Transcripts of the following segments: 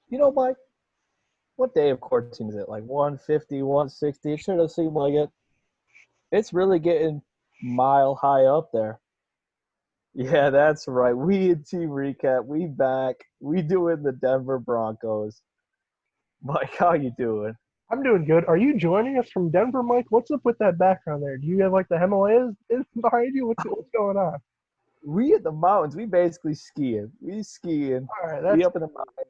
Mike, what day of quarantine is it? Like 150, 160? It sure does seem like it. It's really getting mile high up there. Yeah, that's right. We in Team Recap. We back. We doing the Denver Broncos. Mike, how you doing? I'm doing good. Are you joining us from Denver, Mike? What's up with that background there? Do you have like the Himalayas behind you? What's going on? We in the mountains. We basically skiing. We skiing. All right, We that's up in the mountains.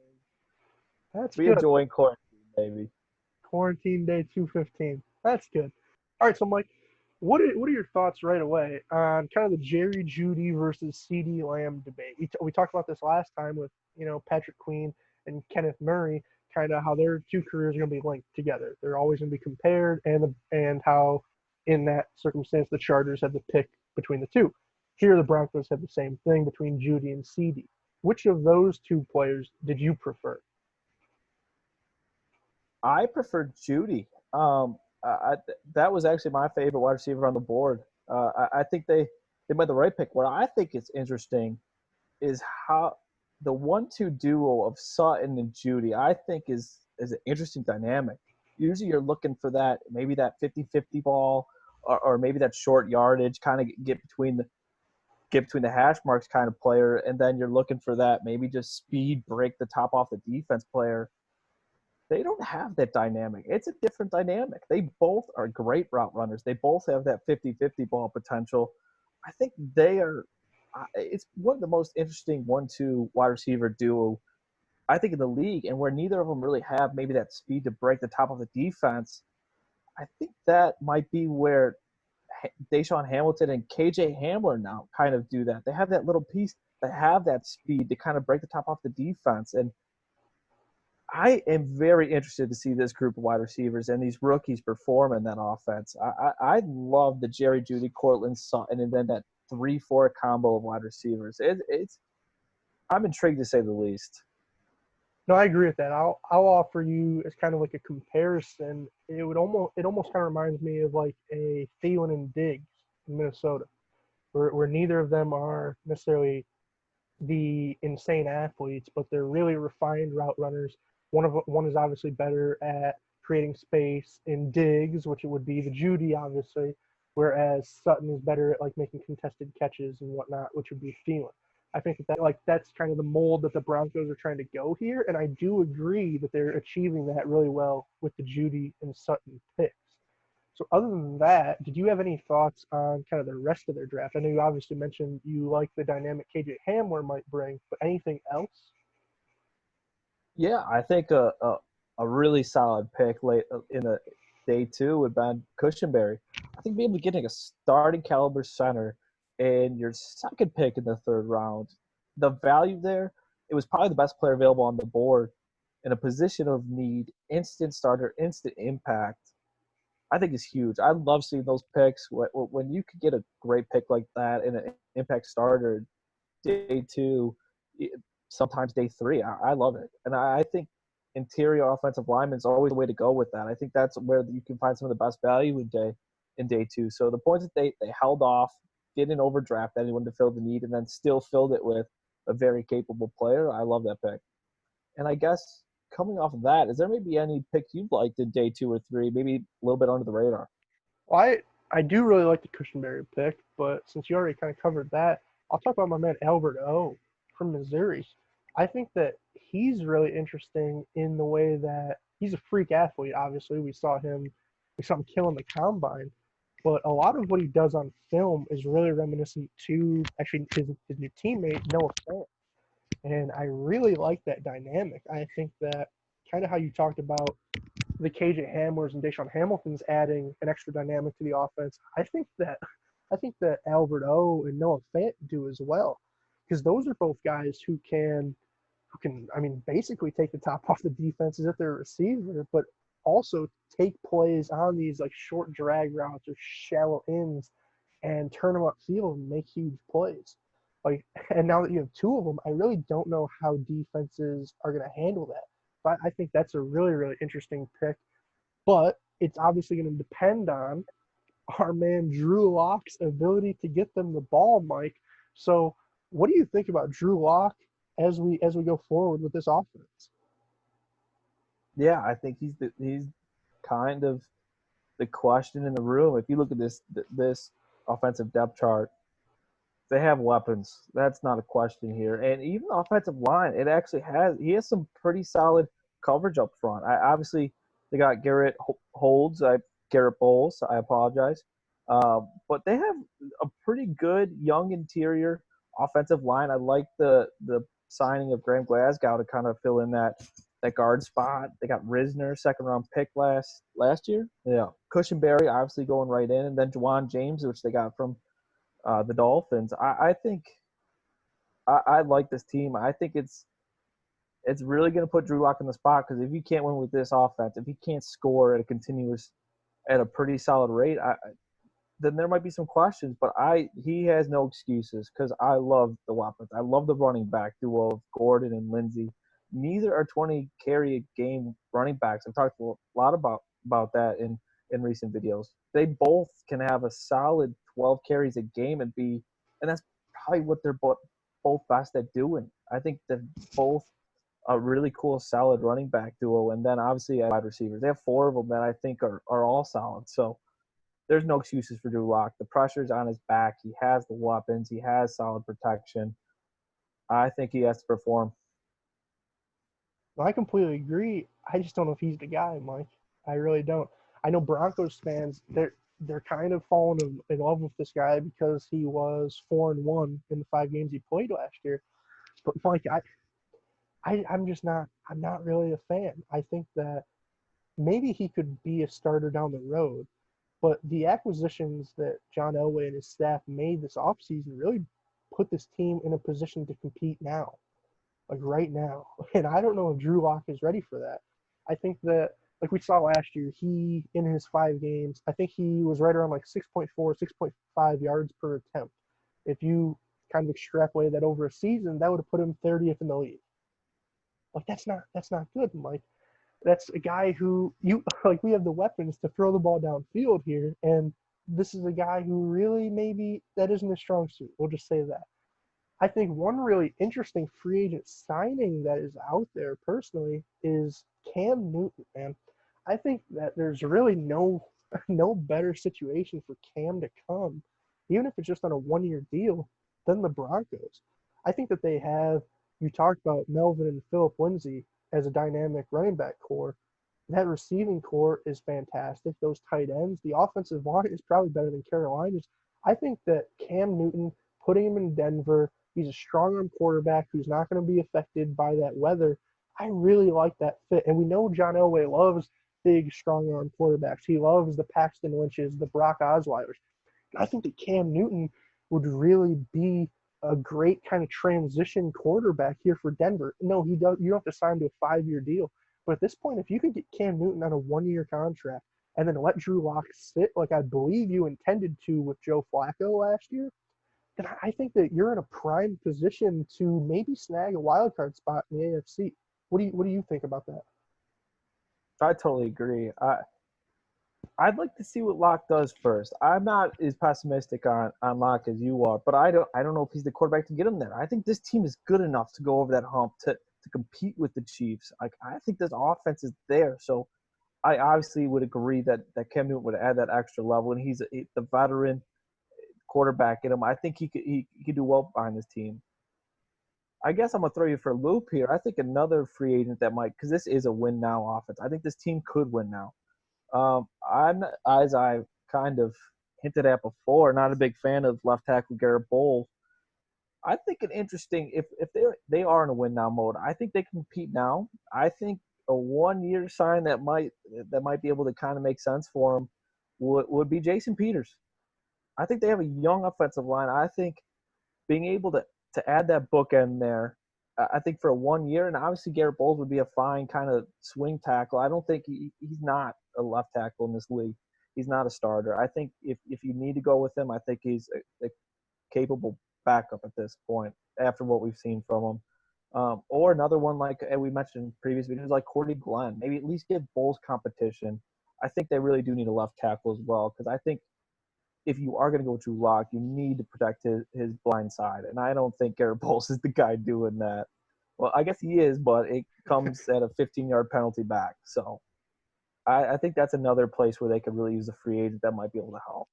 that's We good. enjoying quarantine, baby. Quarantine day 215. That's good. All right, so Mike, what are your thoughts right away on kind of the Jerry Judy versus CD Lamb debate? We talked about this last time with Patrick Queen and Kenneth Murray, kind of how their two careers are going to be linked together. They're always going to be compared, and how in that circumstance the Chargers had the pick between the two. Here the Broncos have the same thing between Judy and CD. Which of those two players did you prefer? I prefer Judy. That was actually my favorite wide receiver on the board. I think they made the right pick. What I think is interesting is how the 1-2 duo of Sutton and Judy, I think is an interesting dynamic. Usually you're looking for that, maybe that 50-50 ball, or maybe that short yardage, kind of get between the hash marks kind of player, and then you're looking for that maybe just speed break the top off the defense player. They don't have that dynamic. It's a different dynamic. They both are great route runners. They both have that 50-50 ball potential. I think they are it's one of the most interesting 1-2 wide receiver duo I think in the league, and where neither of them really have maybe that speed to break the top of the defense. I think that might be where Deshaun Hamilton and KJ Hamler now kind of do that. They have that little piece that have that speed to kind of break the top off the defense. And I am very interested to see this group of wide receivers and these rookies perform in that offense. I love the Jerry Judy, Cortland Sutton, and then that 3-4 combo of wide receivers. It's I'm intrigued to say the least. No, I agree with that. I'll offer you as kind of like a comparison. It almost kind of reminds me of like a Thielen and Diggs in Minnesota, where neither of them are necessarily the insane athletes, but they're really refined route runners. One is obviously better at creating space in Diggs, which it would be the Judy, obviously, whereas Sutton is better at like making contested catches and whatnot, which would be Thielen. I think that's kind of the mold that the Broncos are trying to go here, and I do agree that they're achieving that really well with the Judy and Sutton picks. So other than that, did you have any thoughts on kind of the rest of their draft? I know you obviously mentioned you like the dynamic KJ Hamler might bring, but anything else? Yeah, I think a really solid pick late in the day two would be Cushionberry. I think being able to getting a starting caliber center and your second pick in the third round, the value there, it was probably the best player available on the board in a position of need, instant starter, instant impact. I think is huge. I love seeing those picks when you could get a great pick like that in an impact starter day two, sometimes day three. I love it, and I think interior offensive lineman is always the way to go with that. I think that's where you can find some of the best value in day two. So the points that they held off, didn't overdraft anyone to fill the need, and then still filled it with a very capable player. I love that pick. And I guess coming off of that, is there maybe any pick you'd liked in day two or three, maybe a little bit under the radar? Well, I do really like the Cushionberry pick, but since you already kind of covered that, I'll talk about my man Albert O from Missouri. I think that he's really interesting in the way that he's a freak athlete. Obviously, we saw him killing the combine, but a lot of what he does on film is really reminiscent to actually his new teammate Noah Fant. And I really like that dynamic. I think that kind of how you talked about the KJ Hamlers and Deshaun Hamilton's adding an extra dynamic to the offense. I think that Albert O and Noah Fant do as well, because those are both guys who can I mean basically take the top off the defense as if they're a receiver, but also take plays on these like short drag routes or shallow ends and turn them upfield and make huge plays. Like, and now that you have two of them, I really don't know how defenses are going to handle that. But I think that's a really, really interesting pick. But it's obviously going to depend on our man Drew Lock's ability to get them the ball, Mike. So, what do you think about Drew Lock as we go forward with this offense? Yeah, I think he's kind of the question in the room. If you look at this offensive depth chart, they have weapons. That's not a question here. And even the offensive line, he has some pretty solid coverage up front. Obviously they got Garrett Bowles. I apologize, but they have a pretty good young interior offensive line. I like the signing of Graham Glasgow to kind of fill in that guard spot. They got Risner, second round pick last year. Yeah, Cushionberry obviously going right in, and then Juwan James, which they got from the Dolphins. I think I like this team. I think it's really going to put Drew Lock in the spot because if he can't win with this offense, if he can't score at a pretty solid rate, then there might be some questions. But he has no excuses because I love the weapons. I love the running back duo of Gordon and Lindsey. Neither are 20 carry a game running backs. I've talked a lot about that in recent videos. They both can have a solid 12 carries a game and that's probably what they're both best at doing. I think they're both a really cool, solid running back duo, and then obviously wide receivers. They have four of them that I think are all solid. So there's no excuses for Drew Lock. The pressure's on his back. He has the weapons. He has solid protection. I think he has to perform. I completely agree. I just don't know if he's the guy, Mike. I really don't. I know Broncos fans, they're kind of falling in love with this guy because he was 4-1 in the 5 games he played last year. But Mike, I'm not really a fan. I think that maybe he could be a starter down the road, but the acquisitions that John Elway and his staff made this offseason really put this team in a position to compete now, like right now. And I don't know if Drew Lock is ready for that. I think that, like we saw last year, he, in his 5 games, I think he was right around like 6.4, 6.5 yards per attempt. If you kind of extrapolate that over a season, that would have put him 30th in the league. Like that's not good, Mike. That's a guy who you like. We have the weapons to throw the ball downfield here, and this is a guy who really maybe that isn't his strong suit. We'll just say that. I think one really interesting free agent signing that is out there personally is Cam Newton, man. I think that there's really no better situation for Cam to come, even if it's just on a 1 year deal, than the Broncos. I think that they have you talked about Melvin and Philip Lindsay as a dynamic running back core. That receiving core is fantastic. Those tight ends, the offensive line is probably better than Carolina's. I think that Cam Newton, putting him in Denver, he's a strong arm quarterback who's not going to be affected by that weather. I really like that fit. And we know John Elway loves big, strong arm quarterbacks. He loves the Paxton Lynches, the Brock Osweilers. I think that Cam Newton would really be a great kind of transition quarterback here for Denver. No, he does. You don't have to sign to a 5 year deal, but at this point, if you could get Cam Newton on a 1 year contract and then let Drew Lock sit, like I believe you intended to with Joe Flacco last year, then I think that you're in a prime position to maybe snag a wild card spot in the AFC. What do you think about that? I totally agree. I'd like to see what Locke does first. I'm not as pessimistic on Locke as you are, but I don't know if he's the quarterback to get him there. I think this team is good enough to go over that hump to compete with the Chiefs. Like I think this offense is there. So I obviously would agree that Cam Newton would add that extra level, and he's the veteran quarterback in him. I think he could do well behind this team. I guess I'm gonna throw you for a loop here. I think another free agent that might, because this is a win now offense. I think this team could win now. I'm, as I kind of hinted at before, not a big fan of left tackle Garrett Bowles. I think an interesting if they are in a win now mode. I think they can compete now. I think a 1 year sign that might be able to kind of make sense for them would be Jason Peters. I think they have a young offensive line. I think being able to add that bookend there, I think for a 1 year, and obviously Garrett Bowles would be a fine kind of swing tackle. I don't think he's not a left tackle in this league. He's not a starter. I think if you need to go with him, I think he's a capable backup at this point after what we've seen from him. Or another one like we mentioned in previous videos, like Cordy Glenn. Maybe at least give Bowles competition. I think they really do need a left tackle as well because I think if you are going to go Drew Lock, you need to protect his blind side. And I don't think Garrett Bowles is the guy doing that. Well, I guess he is, but it comes at a 15-yard penalty back. So I think that's another place where they could really use a free agent that might be able to help.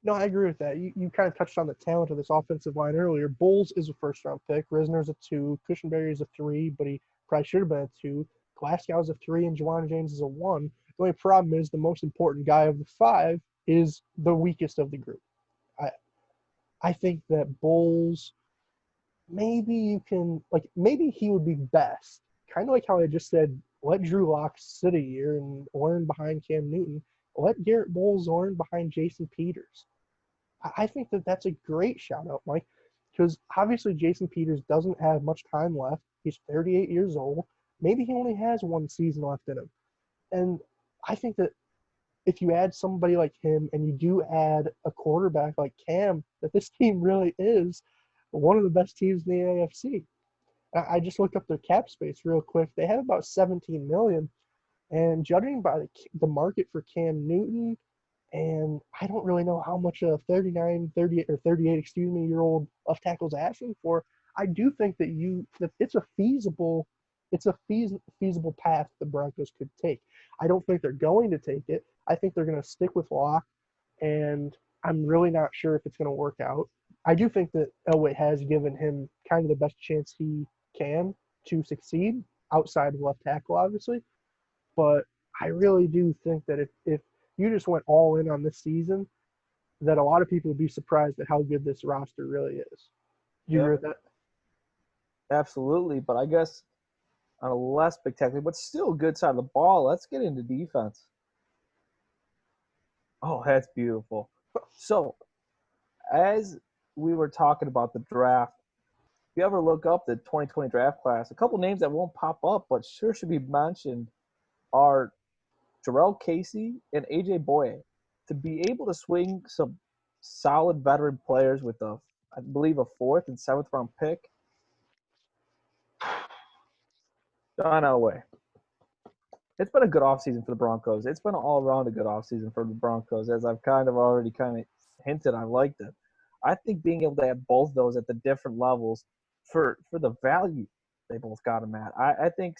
No, I agree with that. You kind of touched on the talent of this offensive line earlier. Bowles is a first-round pick. Risner's a 2. Cushenberry is a 3, but he probably should have been a 2. Glasgow's a 3, and Juwan James is a 1. The only problem is the most important guy of the 5 is the weakest of the group. I think that Bowles, maybe he would be best. Kind of like how I just said, let Drew Lock sit a year and learn behind Cam Newton. Let Garrett Bowles learn behind Jason Peters. I think that that's a great shout out, Mike, because obviously Jason Peters doesn't have much time left. He's 38 years old. Maybe he only has one season left in him. And I think that if you add somebody like him and you do add a quarterback like Cam, that this team really is one of the best teams in the AFC. I just looked up their cap space real quick. They have about 17 million, and judging by the market for Cam Newton, and I don't really know how much a 38 year old left tackle's asking for. I do think that it's a feasible path the Broncos could take. I don't think they're going to take it. I think they're going to stick with Locke, and I'm really not sure if it's going to work out. I do think that Elway has given him kind of the best chance he can to succeed outside of left tackle, obviously. But I really do think that if you just went all in on this season, that a lot of people would be surprised at how good this roster really is. Do you agree with that? Absolutely. But I guess on a less spectacular, but still good side of the ball, let's get into defense. Oh, that's beautiful. So, as we were talking about the draft, if you ever look up the 2020 draft class, a couple names that won't pop up but sure should be mentioned are Jarrell Casey and AJ Boye. To be able to swing some solid veteran players with I believe, a 4th and 7th round pick, John Elway. It's been a good offseason for the Broncos. It's been all around a good offseason for the Broncos, as I've already hinted. I liked it. I think being able to have both those at the different levels for the value they both got them at, I think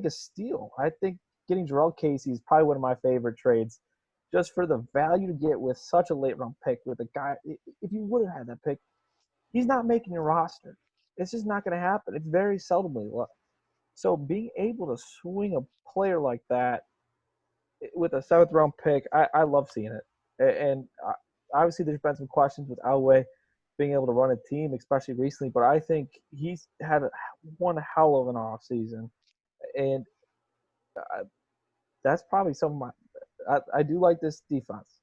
a steal. I think getting Jarrell Casey is probably one of my favorite trades, just for the value to get with such a late round pick with a guy. If you would have had that pick, he's not making your roster. It's just not going to happen. It's very seldomly. So being able to swing a player like that with a 7th round pick, I love seeing it. And obviously, there's been some questions with Elway being able to run a team, especially recently. But I think he's had one hell of an off season, and that's probably some of my. I do like this defense,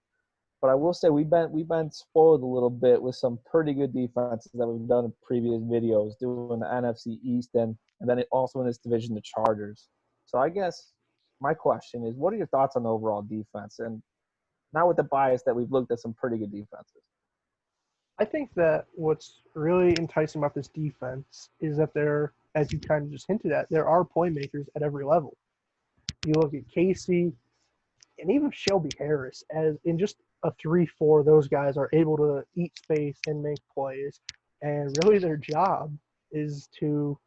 but I will say we've been spoiled a little bit with some pretty good defenses that we've done in previous videos, doing the NFC East and then also in this division, the Chargers. So I guess my question is, what are your thoughts on the overall defense? And not with the bias that we've looked at some pretty good defenses. I think that what's really enticing about this defense is that there, as you kind of just hinted at, there are playmakers at every level. You look at Casey and even Shelby Harris, as in just a 3-4, those guys are able to eat space and make plays. And really their job is to,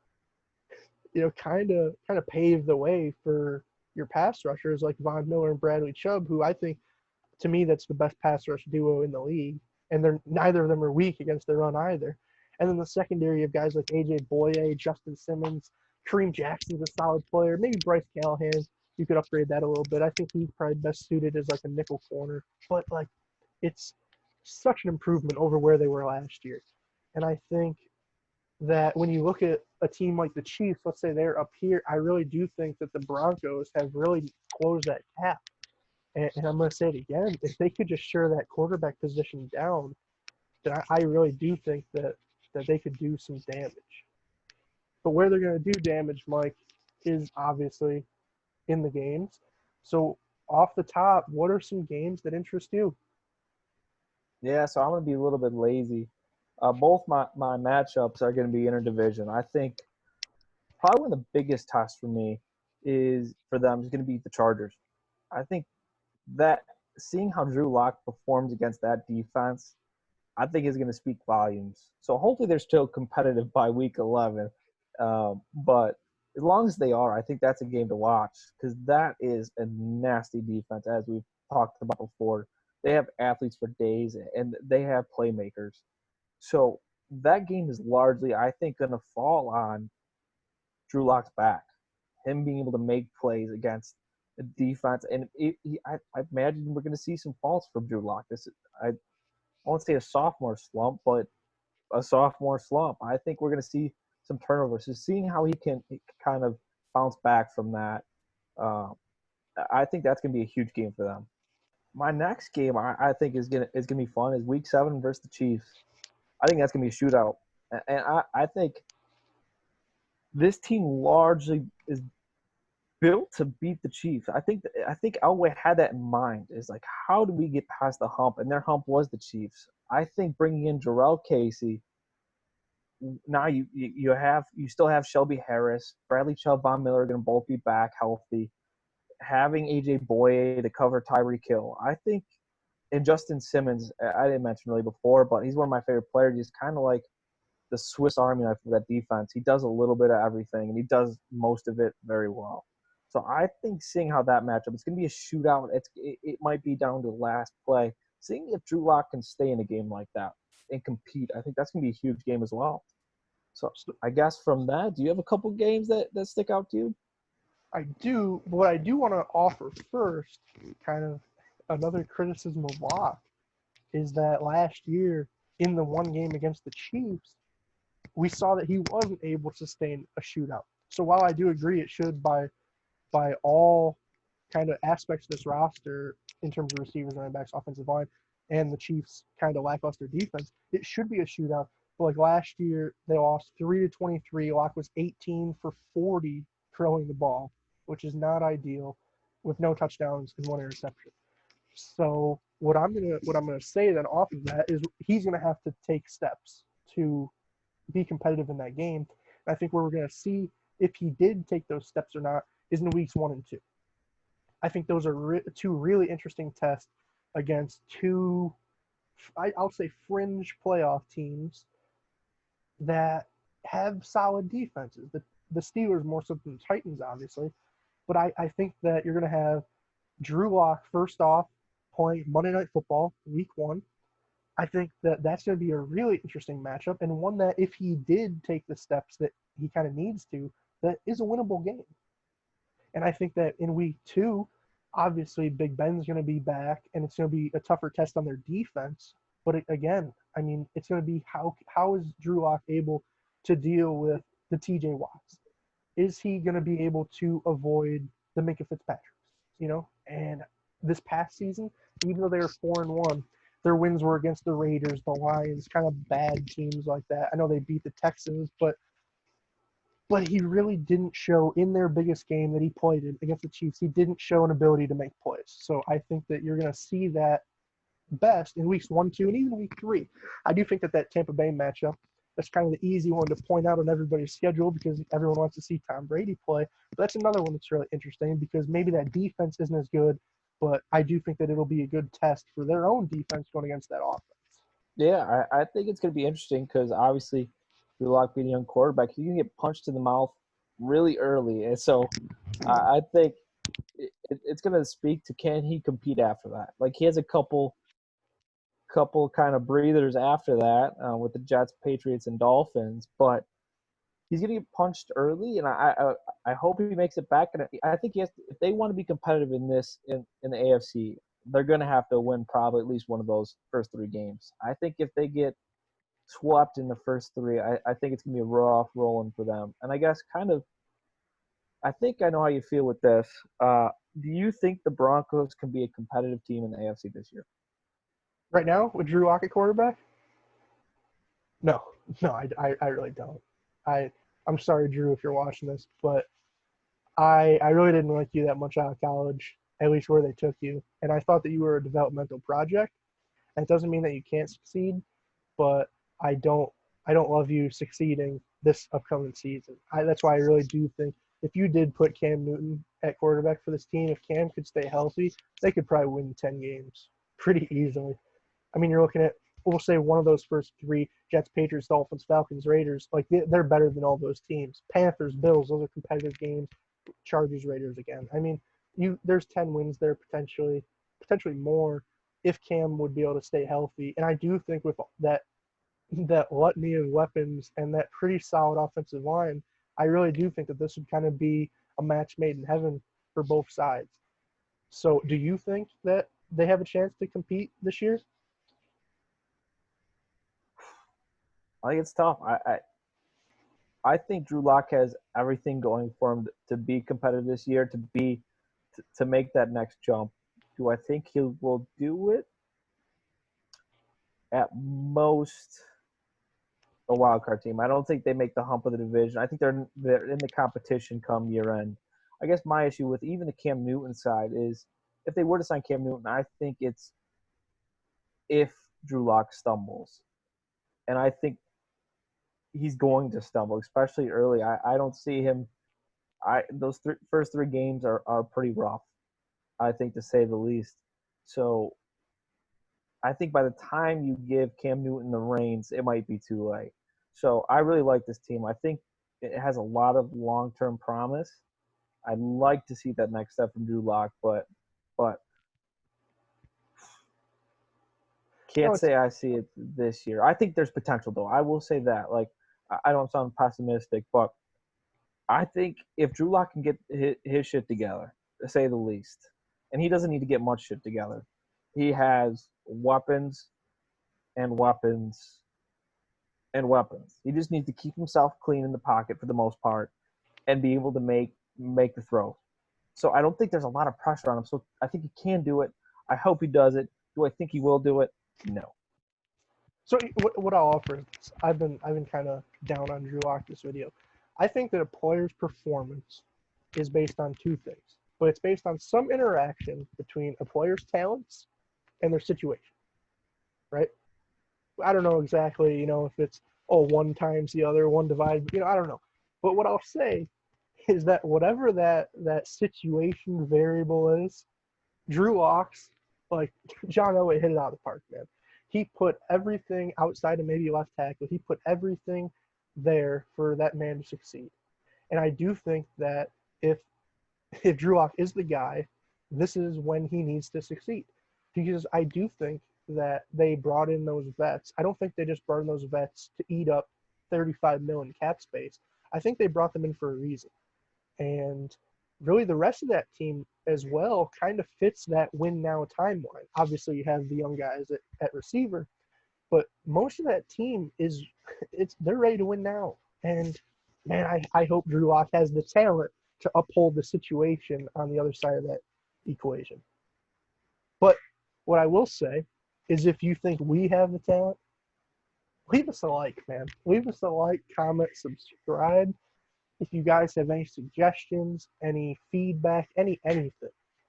kind of pave the way for your pass rushers like Von Miller and Bradley Chubb, who I think, to me, that's the best pass rush duo in the league. And neither of them are weak against the run either. And then the secondary of guys like AJ Boye, Justin Simmons, Kareem Jackson's a solid player. Maybe Bryce Callahan, you could upgrade that a little bit. I think he's probably best suited as like a nickel corner. But it's such an improvement over where they were last year. And I think that when you look at a team like the Chiefs, let's say they're up here, I really do think that the Broncos have really closed that gap. And I'm going to say it again, if they could just shore that quarterback position down, then I really do think that they could do some damage. But where they're going to do damage, Mike, is obviously in the games. So off the top, what are some games that interest you? Yeah, so I'm going to be a little bit lazy. Both my matchups are going to be interdivision. I think probably one of the biggest tests for me is going to be the Chargers. I think that seeing how Drew Lock performs against that defense, I think is going to speak volumes. So hopefully they're still competitive by week 11. But as long as they are, I think that's a game to watch because that is a nasty defense, as we've talked about before. They have athletes for days, and they have playmakers. So that game is largely, I think, going to fall on Drew Lock's back, him being able to make plays against the defense. And I imagine we're going to see some faults from Drew Lock. I won't say a sophomore slump, but a sophomore slump. I think we're going to see some turnovers. So seeing how he can kind of bounce back from that, uh, I think that's going to be a huge game for them. My next game, I think is gonna be fun. Is Week 7 versus the Chiefs. I think that's gonna be a shootout, and I think this team largely is built to beat the Chiefs. I think Elway had that in mind. Is like, how do we get past the hump? And their hump was the Chiefs. I think bringing in Jarrell Casey. Now you still have Shelby Harris, Bradley Chubb, Von Miller are going to both be back healthy. Having AJ Boye to cover Tyreek Hill, I think, and Justin Simmons, I didn't mention really before, but he's one of my favorite players. He's kind of like the Swiss Army knife of that defense. He does a little bit of everything, and he does most of it very well. So I think seeing how that matchup, it's going to be a shootout. It might be down to the last play. Seeing if Drew Lock can stay in a game like that and compete, I think that's going to be a huge game as well. So I guess from that, do you have a couple games that stick out to you? I do. What I do want to offer first, kind of another criticism of Locke, is that last year in the one game against the Chiefs, we saw that he wasn't able to sustain a shootout. So while I do agree it should by all kind of aspects of this roster in terms of receivers, running backs, offensive line, and the Chiefs' kind of lackluster defense, it should be a shootout. But like last year, they lost 3-23. Locke was 18 for 40 throwing the ball, which is not ideal, with no touchdowns and one interception. So what I'm gonna say then off of that is he's gonna have to take steps to be competitive in that game. And I think where we're gonna see if he did take those steps or not is in weeks 1 and 2. I think those are two really interesting tests against two, I'll say, fringe playoff teams that have solid defenses. The Steelers more so than the Titans, obviously. But I think that you're going to have Drew Lock first off playing Monday Night Football week 1. I think that that's going to be a really interesting matchup, and one that if he did take the steps that he kind of needs to, that is a winnable game. And I think that in week 2, obviously Big Ben's going to be back, and it's going to be a tougher test on their defense. But again, I mean, it's going to be how is Drew Lock able to deal with the TJ Watts? Is he going to be able to avoid the Minka Fitzpatricks? And this past season, even though they were 4-1, their wins were against the Raiders, the Lions, kind of bad teams like that. I know they beat the Texans, but he really didn't show in their biggest game that he played in against the Chiefs. He didn't show an ability to make plays. So I think that you're going to see that best in weeks 1, 2, and even week 3. I do think that Tampa Bay matchup, that's kind of the easy one to point out on everybody's schedule because everyone wants to see Tom Brady play. But that's another one that's really interesting because maybe that defense isn't as good, but I do think that it'll be a good test for their own defense going against that offense. Yeah, I think it's going to be interesting because obviously Drew Lock being a young quarterback, you can get punched in the mouth really early. And so I think it's going to speak to can he compete after that. Like he has a couple kind of breathers after that with the Jets, Patriots, and Dolphins, but he's going to get punched early, and I hope he makes it back. And I think he has to, if they want to be competitive in the AFC, they're going to have to win probably at least one of those first 3 games. I think if they get swept in the first 3, I think it's going to be a rough rolling for them. And I guess I think I know how you feel with this. Do you think the Broncos can be a competitive team in the AFC this year? Right now, with Drew Lock at quarterback? No, I really don't. I'm sorry, Drew, if you're watching this, but I really didn't like you that much out of college, at least where they took you. And I thought that you were a developmental project. And it doesn't mean that you can't succeed, but I don't love you succeeding this upcoming season. That's why I really do think if you did put Cam Newton at quarterback for this team, if Cam could stay healthy, they could probably win 10 games pretty easily. I mean, you're looking at we'll say one of those first three, Jets, Patriots, Dolphins, Falcons, Raiders, like they're better than all those teams. Panthers, Bills, those are competitive games. Chargers, Raiders again. I mean, there's 10 wins there potentially more if Cam would be able to stay healthy. And I do think with that litany of weapons and that pretty solid offensive line, I really do think that this would kind of be a match made in heaven for both sides. So do you think that they have a chance to compete this year? I think it's tough. I think Drew Lock has everything going for him to be competitive this year, to make that next jump. Do I think he will do it? At most, a wild card team. I don't think they make the hump of the division. I think they're in the competition come year end. I guess my issue with even the Cam Newton side is if they were to sign Cam Newton, I think it's if Drew Lock stumbles, and I think he's going to stumble, especially early. I don't see him. Those first three games are pretty rough, I think, to say the least. So I think by the time you give Cam Newton the reins, it might be too late. So I really like this team. I think it has a lot of long-term promise. I'd like to see that next step from Drew Lock, but can't say I see it this year. I think there's potential, though. I will say that. Like, I don't sound pessimistic, but I think if Drew Lock can get his shit together, to say the least, and he doesn't need to get much shit together, he has weapons and weapons and weapons. He just needs to keep himself clean in the pocket for the most part and be able to make the throw. So I don't think there's a lot of pressure on him. So I think he can do it. I hope he does it. Do I think he will do it? No. So what I'll offer is I've been kind of down on Drew Lock this video. I think that a player's performance is based on two things, but it's based on some interaction between a player's talents and their situation, right? I don't know exactly, if it's one times the other, one divided, I don't know. But what I'll say is that whatever that situation variable is, Drew Lock's, like John Elway hit it out of the park, man. He put everything outside of maybe left tackle. He put everything there for that man to succeed. And I do think that if Drew Lock is the guy, this is when he needs to succeed. Because I do think that they brought in those vets. I don't think they just brought in those vets to eat up $35 million cap space. I think they brought them in for a reason. And really the rest of that team as well kind of fits that win now timeline. Obviously you have the young guys at receiver, but most of that team they're ready to win now. And man, I hope Drew Lock has the talent to uphold the situation on the other side of that equation. But what I will say is if you think we have the talent, leave us a like, man. Leave us a like, comment, subscribe. If you guys have any suggestions, any feedback, anything,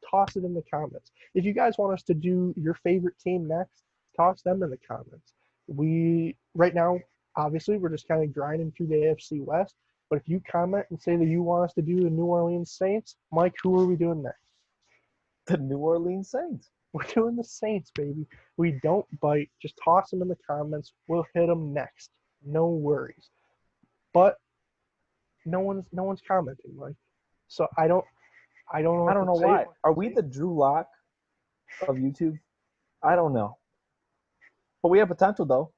toss it in the comments. If you guys want us to do your favorite team next, toss them in the comments. Right now, obviously, we're just kind of grinding through the AFC West. But if you comment and say that you want us to do the New Orleans Saints, Mike, who are we doing next? The New Orleans Saints. We're doing the Saints, baby. We don't bite. Just toss them in the comments. We'll hit them next. No worries. But no one's commenting, Mike. So I don't know. I don't know why. Are we the Drew Lock of YouTube? I don't know. But we have potential, though.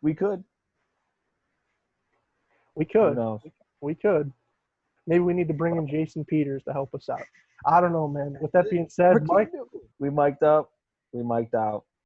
We could. We could. Who knows? We could. Maybe we need to bring in Jason Peters to help us out. I don't know, man. With that being said, Mike, we mic'd up. We mic'd out.